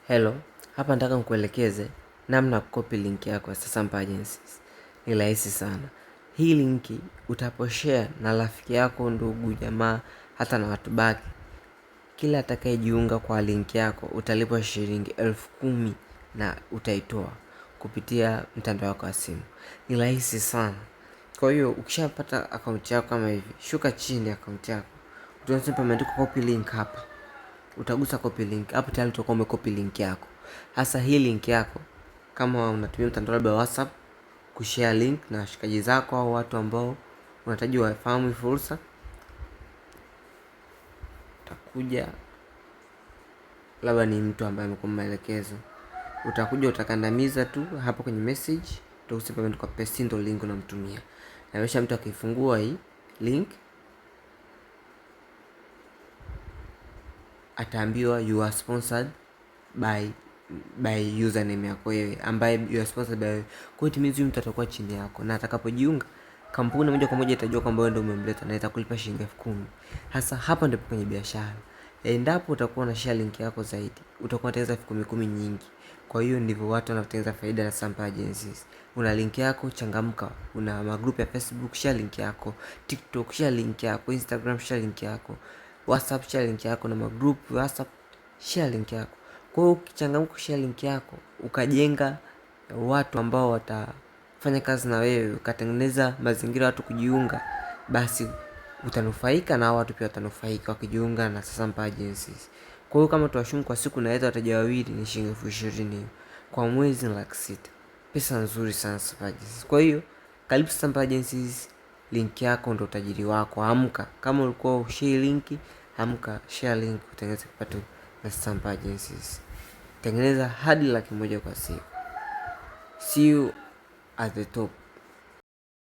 Hello, hapa nataka nikuelekeze namna kukopi link yako ya Sasampa Agencies. Ni rahisi sana. Hii linki utaposhare na rafiki yako, ndugu, jamaa, hata na watu baki. Kila atakayejiunga kwa link yako utalipwa shilingi 10,000 na utaitoa kupitia mtandao wako wa simu. Ni rahisi sana. Kwa hiyo ukishapata akaunti yako kama hivi, shuka chini akaunti yako. Utaona pameandikwa copy link hapa. Utagusa copy link. Hapo tayari utakuwa umekopi link yako. Hasa hii link yako, kama unatumia mtandao labda WhatsApp kushare link na washikaji zako au watu ambao unahitaji wafahamu fursa, utakuja labda ni mtu ambaye amekupa maelekezo, utakuja utakandamiza tu hapo kwenye message, utagusa pameandikwa paste, ndio link unamtumia. Na kisha mtu akifungua hii link ataambiwa you are sponsored by username yako wewe, ambaye you are sponsored by wewe. Kwa hiyo it mtu atakuwa chini yako, na atakapojiunga kampuni moja kwa moja itajua kwamba wewe ndio umemleta na itakulipa shilingi 10,000. Hasa hapa ndipo kwenye biashara. Endapo utakuwa na share link yako zaidi, utakuwa unatengeneza 10,000 nyingi. Kwa hiyo ndivyo watu wanatengeneza faida na Sasampa Agencies. Una link yako, changamka. Una magroup ya Facebook, share link yako. TikTok, share link yako. Instagram, share link yako. WhatsApp, share link yako. Na magroup WhatsApp, share link yako. Kwa hiyo ukichangamka share link yako, ukajenga watu ambao watafanya kazi na wewe, ukatengeneza mazingira watu kujiunga, basi utanufaika na watu pia watanufaika wakijiunga na Sasampa Agencies. Kwa hiyo kama tuwashumu kwa siku naweza wateja wawili ni shilingi 20,000. Kwa mwezi ni 600,000. Pesa nzuri sana Sasampa Agencies. Kwa hiyo karibu Sasampa Agencies, link yako ndio utajiri wako. Amka, kama ulikuwa ushare link, amka share link utengeneze kipato na Sasampa Agencies. Tengeneza hadi 100,000 kwa siku. See you at the top.